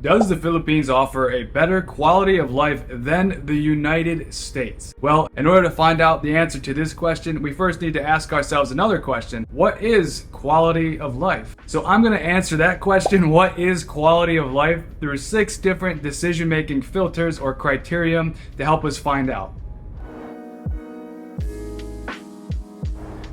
Does the Philippines offer a better quality of life than the United States? Well, in order to find out the answer to this question, we first need to ask ourselves another question. What is quality of life? So I'm going to answer that question, what is quality of life, through 6 different decision-making filters or criterion to help us find out.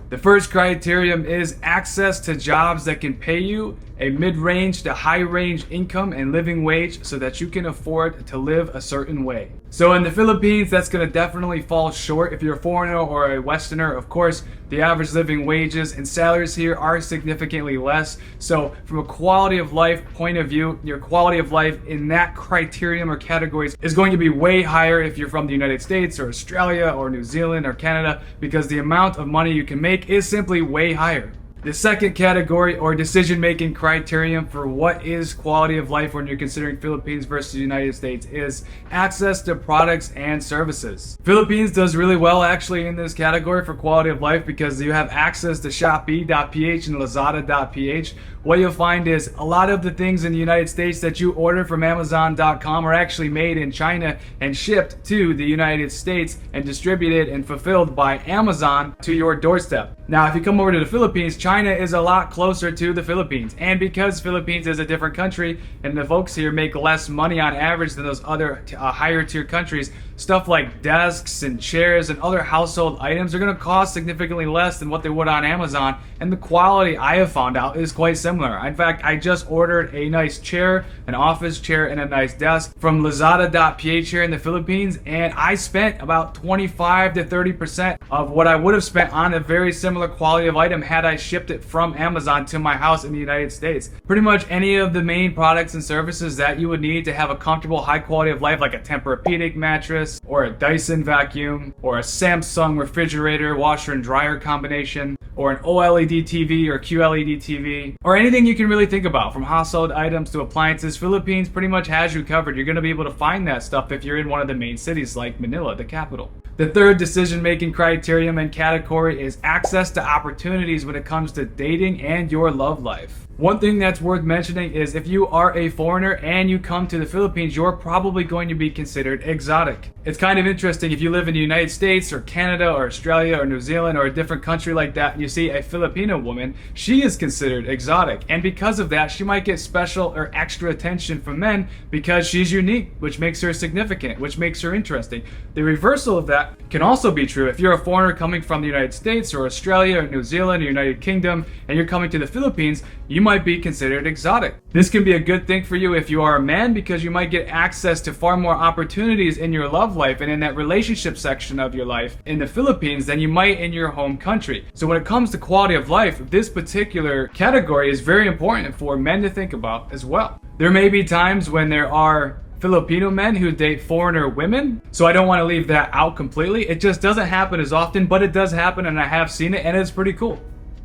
The first criterion is access to jobs that can pay you a mid-range to high-range income and living wage so that you can afford to live a certain way. So in the Philippines, that's going to definitely fall short. If you're a foreigner or a Westerner, of course, the average living wages and salaries here are significantly less. So from a quality of life point of view, your quality of life in that criterion or categories is going to be way higher if you're from the United States or Australia or New Zealand or Canada, because the amount of money you can make is simply way higher. The second category or decision-making criterion for what is quality of life when you're considering Philippines versus the United States is access to products and services. Philippines does really well actually in this category for quality of life because you have access to Shopee.ph and Lazada.ph. What you'll find is a lot of the things in the United States that you order from Amazon.com are actually made in China and shipped to the United States and distributed and fulfilled by Amazon to your doorstep. Now, if you come over to the Philippines, China is a lot closer to the Philippines. And because Philippines is a different country and the folks here make less money on average than those other higher tier countries, stuff like desks and chairs and other household items are going to cost significantly less than what they would on Amazon. And the quality, I have found out, is quite similar. In fact, I just ordered a nice chair, an office chair, and a nice desk from Lazada.ph here in the Philippines, and I spent about 25 to 30% of what I would have spent on a very similar quality of item had I shipped it from Amazon to my house in the United States. Pretty much any of the main products and services that you would need to have a comfortable, high quality of life, like a Tempur-Pedic mattress, or a Dyson vacuum, or a Samsung refrigerator, washer and dryer combination, or an OLED TV or QLED TV, or anything you can really think about, from household items to appliances. Philippines pretty much has you covered. You're going to be able to find that stuff if you're in one of the main cities like Manila, the capital. The third decision-making criterion and category is access to opportunities when it comes to dating and your love life. One thing that's worth mentioning is if you are a foreigner and you come to the Philippines, you're probably going to be considered exotic. It's kind of interesting if you live in the United States or Canada or Australia or New Zealand or a different country like that and you see a Filipino woman, she is considered exotic. And because of that, she might get special or extra attention from men because she's unique, which makes her significant, which makes her interesting. The reversal of that can also be true. If you're a foreigner coming from the United States or Australia or New Zealand or United Kingdom and you're coming to the Philippines, you might be considered exotic. This can be a good thing for you if you are a man because you might get access to far more opportunities in your love life and in that relationship section of your life in the Philippines than you might in your home country. So when it comes to quality of life, this particular category is very important for men to think about as well. There may be times when there are Filipino men who date foreigner women, so I don't want to leave that out completely. It just doesn't happen as often, but it does happen and I have seen it and it's pretty cool.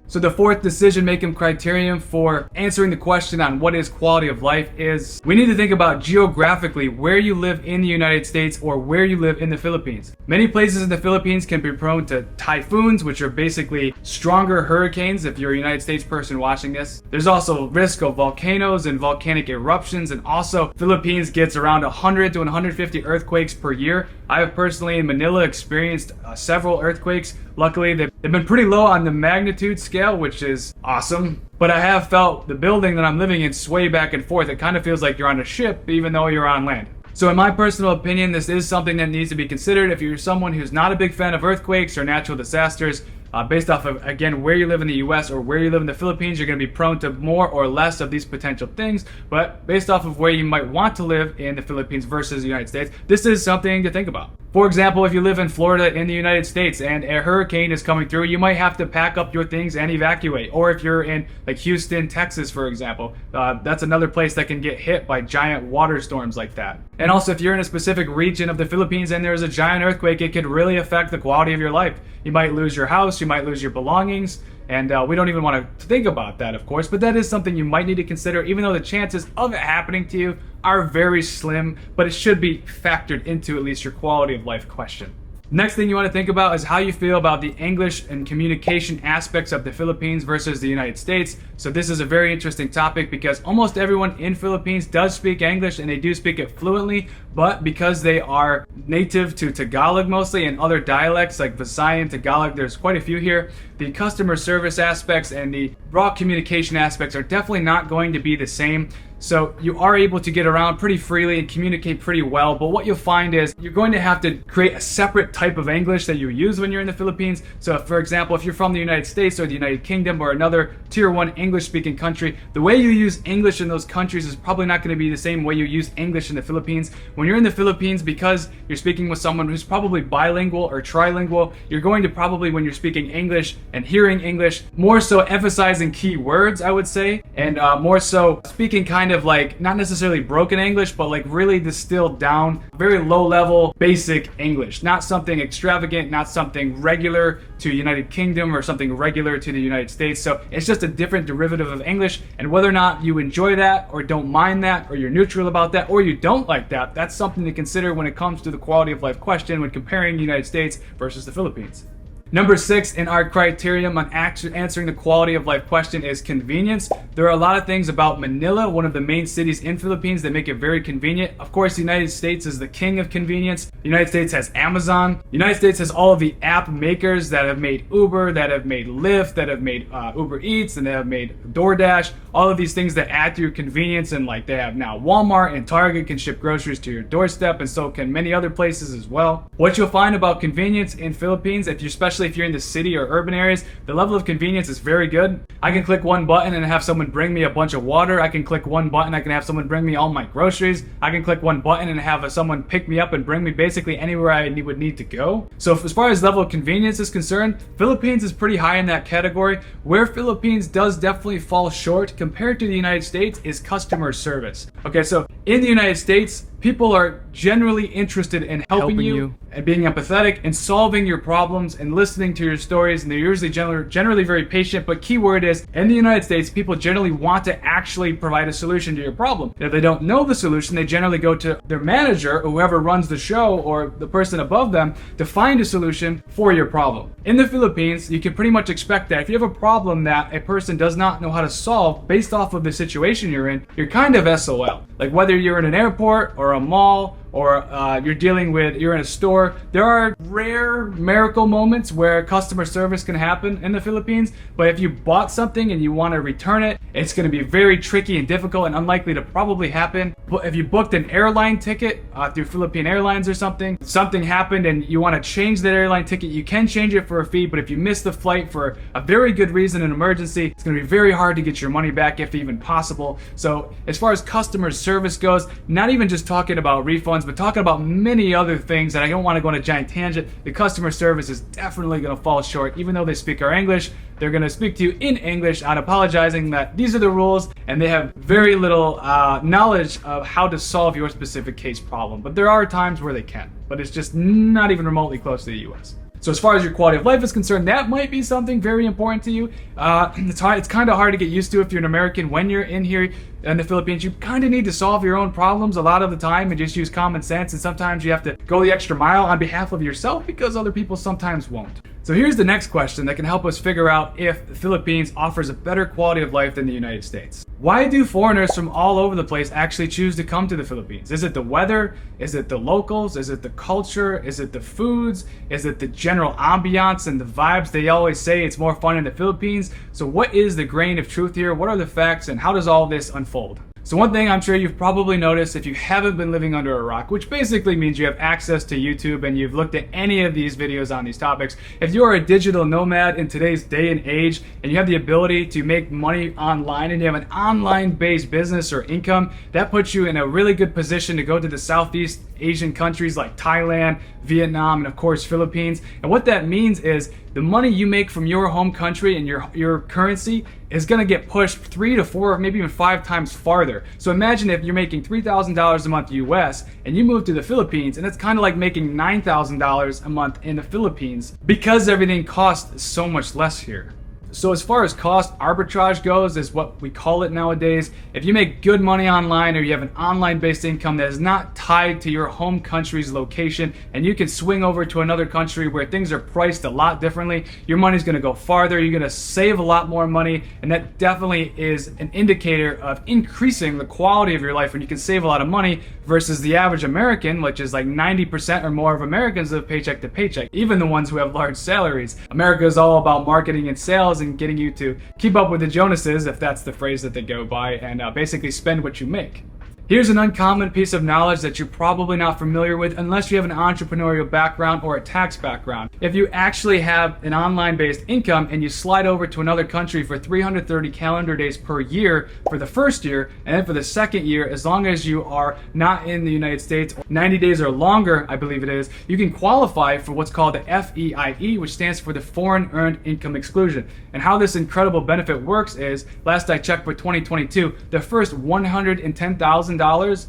So the fourth decision-making criterion for answering the question on what is quality of life is we need to think about geographically where you live in the United States or where you live in the Philippines. Many places in the Philippines can be prone to typhoons, which are basically stronger hurricanes if you're a United States person watching this. There's also risk of volcanoes and volcanic eruptions, and also Philippines gets around 100 to 150 earthquakes per year. I have personally in Manila experienced several earthquakes. Luckily, they've been pretty low on the magnitude scale, which is awesome. But I have felt the building that I'm living in sway back and forth. It kind of feels like you're on a ship, even though you're on land. So in my personal opinion, this is something that needs to be considered if you're someone who's not a big fan of earthquakes or natural disasters. Based off of, again, where you live in the US or where you live in the Philippines, you're going to be prone to more or less of these potential things. But based off of where you might want to live in the Philippines versus the United States, this is something to think about. For example, if you live in Florida in the United States and a hurricane is coming through, you might have to pack up your things and evacuate. Or if you're in like Houston, Texas, for example, that's another place that can get hit by giant water storms like that. And also, if you're in a specific region of the Philippines and there's a giant earthquake, it could really affect the quality of your life. You might lose your house, you might lose your belongings, and we don't even want to think about that, of course, but that is something you might need to consider, even though the chances of it happening to you are very slim, but it should be factored into at least your quality of life question. Next thing you want to think about is how you feel about the English and communication aspects of the Philippines versus the United States. So this is a very interesting topic because almost everyone in Philippines does speak English and they do speak it fluently, but because they are native to Tagalog mostly and other dialects like Visayan, Tagalog, there's quite a few here, the customer service aspects and the raw communication aspects are definitely not going to be the same. So you are able to get around pretty freely and communicate pretty well, but what you'll find is you're going to have to create a separate type of English that you use when you're in the Philippines. So if, for example, if you're from the United States or the United Kingdom or another tier 1 English speaking country, the way you use English in those countries is probably not going to be the same way you use English in the Philippines. When you're in the Philippines, because you're speaking with someone who's probably bilingual or trilingual, you're going to probably, when you're speaking English and hearing English, more so emphasizing key words, I would say, and more so speaking kind of like not necessarily broken English, but like really distilled down, very low level, basic English. Not something extravagant, not something regular to United Kingdom or something regular to the United States. So it's just a different derivative of English, and whether or not you enjoy that or don't mind that or you're neutral about that or you don't like that, that's something to consider when it comes to the quality of life question when comparing the United States versus the Philippines. Number 6 in our criterion on answering the quality of life question is convenience. There are a lot of things about Manila, one of the main cities in Philippines, that make it very convenient. Of course, the United States is the king of convenience. The United States has Amazon. The United States has all of the app makers that have made Uber, that have made Lyft, that have made Uber Eats, and that have made DoorDash. All of these things that add to your convenience, and like they have now Walmart and Target can ship groceries to your doorstep, and so can many other places as well. What you'll find about convenience in Philippines, especially if you're in the city or urban areas, the level of convenience is very good. I can click one button and have someone bring me a bunch of water. I can click one button, I can have someone bring me all my groceries. I can click one button and have someone pick me up and bring me basically anywhere I would need to go. So as far as level of convenience is concerned, Philippines is pretty high in that category. Where Philippines does definitely fall short compared to the United States is customer service. Okay, so in the United States, people are generally interested in helping you and being empathetic and solving your problems and listening to your stories, and they're usually generally very patient. But key word is, in the United States, people generally want to actually provide a solution to your problem. And if they don't know the solution, they generally go to their manager or whoever runs the show or the person above them to find a solution for your problem. In the Philippines, you can pretty much expect that if you have a problem that a person does not know how to solve based off of the situation you're in, you're kind of SOL. Like whether you're in an airport or a mall or you're in a store, there are rare miracle moments where customer service can happen in the Philippines. But if you bought something and you want to return it, it's going to be very tricky and difficult and unlikely to probably happen. But if you booked an airline ticket through Philippine Airlines or something happened and you want to change that airline ticket, you can change it for a fee. But if you miss the flight for a very good reason, an emergency, it's going to be very hard to get your money back if even possible. So as far as customer service goes, not even just talking about refunds, but talking about many other things that I don't want to go on a giant tangent, the customer service is definitely going to fall short. Even though they speak our English, they're going to speak to you in English on apologizing that these are the rules, and they have very little knowledge of how to solve your specific case problem. But there are times where they can, but it's just not even remotely close to the US. So as far as your quality of life is concerned, that might be something very important to you. It's kind of hard to get used to if you're an American. When you're in here in the Philippines, you kind of need to solve your own problems a lot of the time and just use common sense. And sometimes you have to go the extra mile on behalf of yourself because other people sometimes won't. So here's the next question that can help us figure out if the Philippines offers a better quality of life than the United States. Why do foreigners from all over the place actually choose to come to the Philippines? Is it the weather? Is it the locals? Is it the culture? Is it the foods? Is it the general ambiance and the vibes? They always say it's more fun in the Philippines. So what is the grain of truth here? What are the facts, and how does all this unfold? So one thing I'm sure you've probably noticed if you haven't been living under a rock, which basically means you have access to YouTube and you've looked at any of these videos on these topics, if you are a digital nomad in today's day and age and you have the ability to make money online and you have an online-based business or income, that puts you in a really good position to go to the Southeast Asian countries like Thailand, Vietnam, and of course Philippines. And what that means is the money you make from your home country and your currency is going to get pushed 3 to 4, maybe even 5 times farther. So imagine if you're making $3,000 a month US and you move to the Philippines, and it's kind of like making $9,000 a month in the Philippines because everything costs so much less here. So as far as cost arbitrage goes, is what we call it nowadays. If you make good money online, or you have an online-based income that is not tied to your home country's location, and you can swing over to another country where things are priced a lot differently, your money's going to go farther, you're going to save a lot more money, and that definitely is an indicator of increasing the quality of your life when you can save a lot of money versus the average American, which is like 90% or more of Americans live paycheck to paycheck, even the ones who have large salaries. America is all about marketing and sales and getting you to keep up with the Jonases, if that's the phrase that they go by, and basically spend what you make. Here's an uncommon piece of knowledge that you're probably not familiar with unless you have an entrepreneurial background or a tax background. If you actually have an online-based income and you slide over to another country for 330 calendar days per year for the first year, and then for the second year, as long as you are not in the United States, 90 days or longer, I believe it is, you can qualify for what's called the FEIE, which stands for the Foreign Earned Income Exclusion. And how this incredible benefit works is, last I checked for 2022, the first $110,000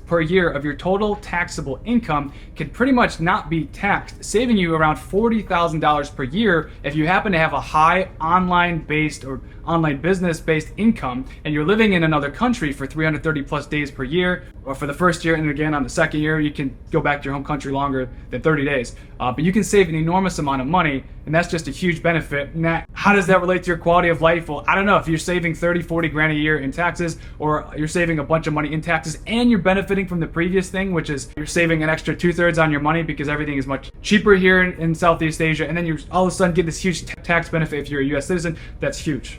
per year of your total taxable income can pretty much not be taxed, saving you around $40,000 per year if you happen to have a high online-based or online business-based income and you're living in another country for 330 plus days per year, or for the first year, and again on the second year you can go back to your home country longer than 30 days. But you can save an enormous amount of money, and that's just a huge benefit. And how does that relate to your quality of life? Well, I don't know. If you're saving 30, 40 grand a year in taxes, or you're saving a bunch of money in taxes and you're benefiting from the previous thing, which is you're saving an extra 2/3 on your money because everything is much cheaper here in Southeast Asia, and then you all of a sudden get this huge tax benefit if you're a US citizen, that's huge.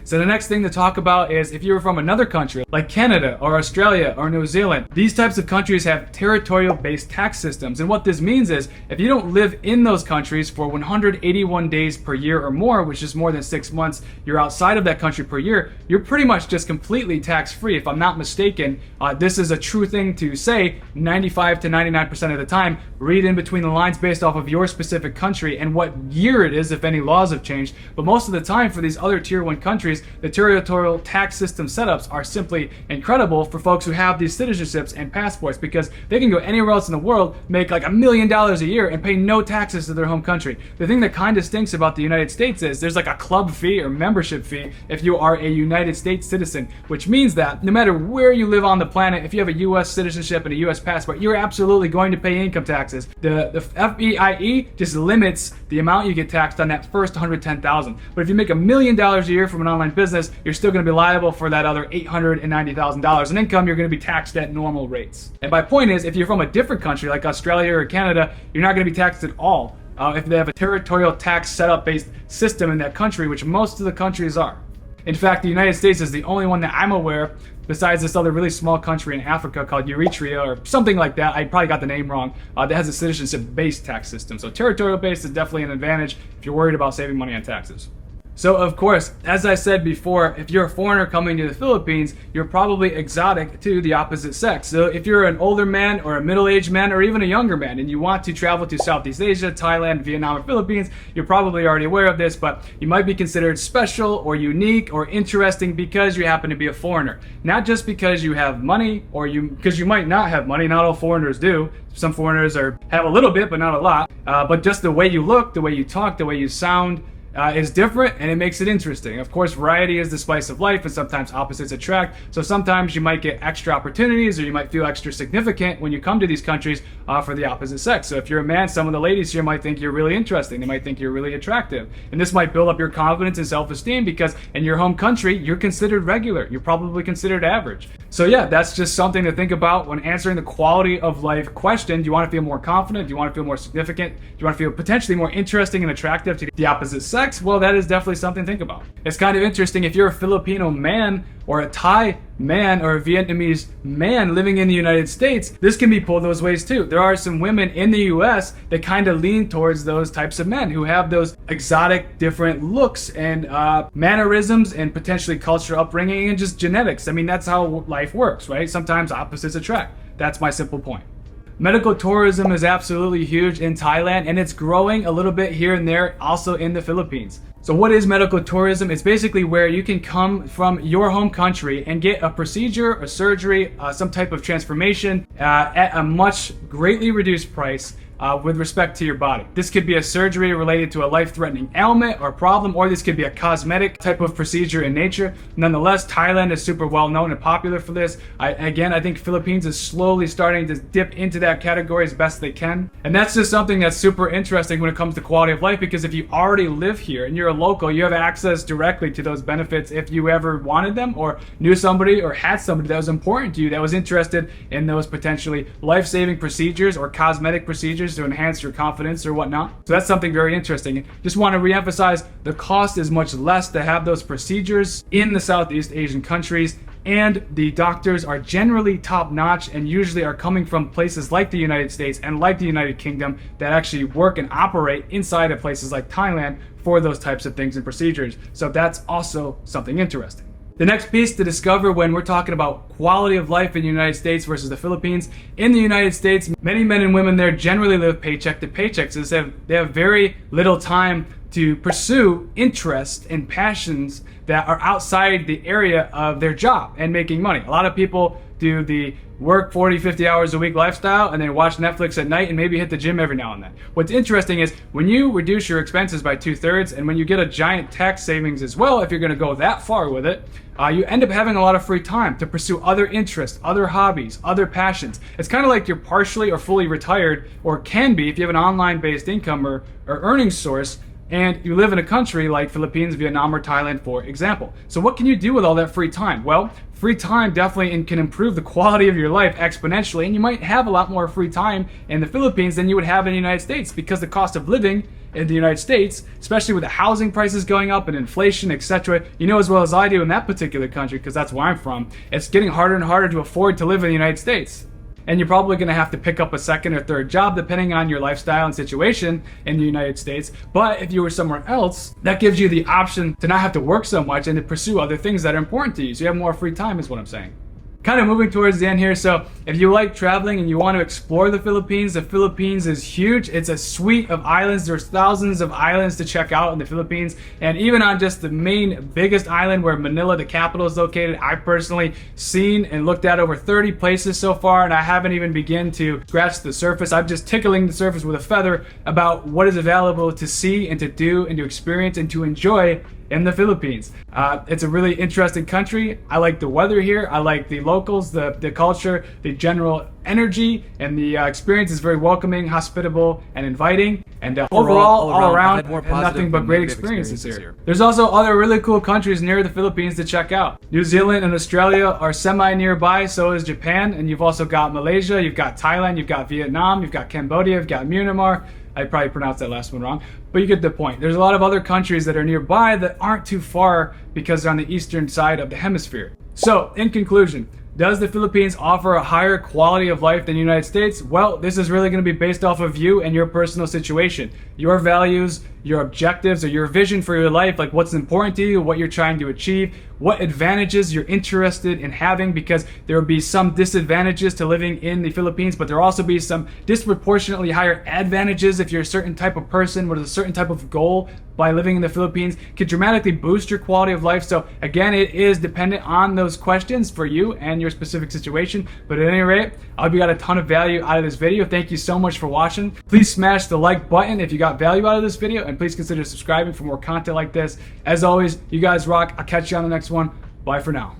So the next thing to talk about is if you're from another country like Canada or Australia or New Zealand. These types of countries have territorial-based tax systems, and what this means is if you don't live in those countries for 181 days per year or more, which is more than 6 months, you're outside of that country per year, you're pretty much just completely tax-free. If I'm not mistaken, this is a true thing to say 95 to 99% of the time. Read in between the lines based off of your specific country and what year it is, if any laws have changed. But most of the time for these other tier 1 countries, the territorial tax system setups are simply incredible for folks who have these citizenships and passports, because they can go anywhere else in the world, make like $1 million a year, and pay no taxes to their home country. The thing that kind of stinks about the United States is there's like a club fee or membership fee if you are a United States citizen, which means that no matter where you live on the planet, if you have a US citizenship and a US passport, you're absolutely going to pay income taxes. The FEIE just limits the amount you get taxed on that first $110,000. But if you make $1 million a year from an online business, you're still going to be liable for that other $890,000 in income. You're going to be taxed at normal rates. And my point is, if you're from a different country like Australia or Canada, you're not going to be taxed at all if they have a territorial tax setup based system in that country, which most of the countries are. In fact, the United States is the only one that I'm aware, besides this other really small country in Africa called Eritrea or something like that. I probably got the name wrong. That has a citizenship-based tax system. So territorial-based is definitely an advantage if you're worried about saving money on taxes. So of course, as I said before, if you're a foreigner coming to the Philippines, you're probably exotic to the opposite sex. So if you're an older man or a middle-aged man or even a younger man and you want to travel to Southeast Asia, Thailand, Vietnam, or Philippines, you're probably already aware of this, but you might be considered special or unique or interesting because you happen to be a foreigner. Not just because you have money or because you might not have money. Not all foreigners do. Some foreigners have a little bit, but not a lot. But just the way you look, the way you talk, the way you sound, is different, and it makes it interesting. Of course, variety is the spice of life, and sometimes opposites attract. So sometimes you might get extra opportunities, or you might feel extra significant when you come to these countries for the opposite sex. So if you're a man, some of the ladies here might think you're really interesting. They might think you're really attractive. And this might build up your confidence and self-esteem, because in your home country, you're considered regular. You're probably considered average. So yeah, that's just something to think about when answering the quality of life question. Do you want to feel more confident? Do you want to feel more significant? Do you want to feel potentially more interesting and attractive to the opposite sex? Well, that is definitely something to think about. It's kind of interesting if you're a Filipino man or a Thai man or a Vietnamese man living in the United States, this can be pulled those ways too. There are some women in the US that kind of lean towards those types of men who have those exotic, different looks and mannerisms and potentially cultural upbringing and just genetics. I mean, that's how life works, right? Sometimes opposites attract. That's my simple point. Medical tourism is absolutely huge in Thailand, and it's growing a little bit here and there also in the Philippines. So what is medical tourism? It's basically where you can come from your home country and get a procedure, a surgery, some type of transformation at a much greatly reduced price with respect to your body. This could be a surgery related to a life-threatening ailment or problem, or this could be a cosmetic type of procedure in nature. Nonetheless, Thailand is super well known and popular for this. I think Philippines is slowly starting to dip into that category as best they can. And that's just something that's super interesting when it comes to quality of life, because if you already live here and you're a local, you have access directly to those benefits if you ever wanted them or knew somebody or had somebody that was important to you that was interested in those potentially life-saving procedures or cosmetic procedures to enhance your confidence or whatnot. So that's something very interesting. Just want to reemphasize, the cost is much less to have those procedures in the Southeast Asian countries, and the doctors are generally top-notch and usually are coming from places like the United States and like the United Kingdom that actually work and operate inside of places like Thailand for those types of things and procedures. So that's also something interesting. The next piece to discover when we're talking about quality of life in the United States versus the Philippines. In the United States, many men and women there generally live paycheck to paycheck, so they have very little time to pursue interests and passions that are outside the area of their job and making money. A lot of people do the work 40, 50 hours a week lifestyle and then watch Netflix at night and maybe hit the gym every now and then. What's interesting is when you reduce your expenses by 2/3 and when you get a giant tax savings as well, if you're going to go that far with it, you end up having a lot of free time to pursue other interests, other hobbies, other passions. It's kind of like you're partially or fully retired, or can be if you have an online-based income or earning source, and you live in a country like Philippines, Vietnam, or Thailand, for example. So what can you do with all that free time? Well, free time definitely can improve the quality of your life exponentially, and you might have a lot more free time in the Philippines than you would have in the United States, because the cost of living in the United States, especially with the housing prices going up and inflation, etc., you know as well as I do in that particular country, because that's where I'm from, it's getting harder and harder to afford to live in the United States. And you're probably going to have to pick up a second or third job depending on your lifestyle and situation in the United States. But if you were somewhere else, that gives you the option to not have to work so much and to pursue other things that are important to you. So you have more free time is what I'm saying. Kind of moving towards the end here. So if you like traveling and you want to explore the Philippines is huge. It's a suite of islands. There's thousands of islands to check out in the Philippines. And even on just the main biggest island where Manila, the capital, is located, I've personally seen and looked at over 30 places so far, and I haven't even begun to scratch the surface. I'm just tickling the surface with a feather about what is available to see and to do and to experience and to enjoy in the Philippines. It's a really interesting country. I like the weather here. I like the locals, the culture, the general energy, and the experience is very welcoming, hospitable, and inviting. And overall, all around, nothing but great experiences here. There's also other really cool countries near the Philippines to check out. New Zealand and Australia are semi-nearby, so is Japan. And you've also got Malaysia, you've got Thailand, you've got Vietnam, you've got Cambodia, you've got Myanmar. I probably pronounced that last one wrong, but you get the point. There's a lot of other countries that are nearby that aren't too far because they're on the eastern side of the hemisphere. So, in conclusion, does the Philippines offer a higher quality of life than the United States? Well, this is really going to be based off of you and your personal situation, your values, your objectives, or your vision for your life, like what's important to you, what you're trying to achieve, what advantages you're interested in having, because there will be some disadvantages to living in the Philippines, but there will also be some disproportionately higher advantages if you're a certain type of person with a certain type of goal. By living in the Philippines could dramatically boost your quality of life. So again, it is dependent on those questions for you and your specific situation. But at any rate, I hope you got a ton of value out of this video. Thank you so much for watching. Please smash the like button if you got value out of this video, and please consider subscribing for more content like this. As always, you guys rock. I'll catch you on the next one. Bye for now.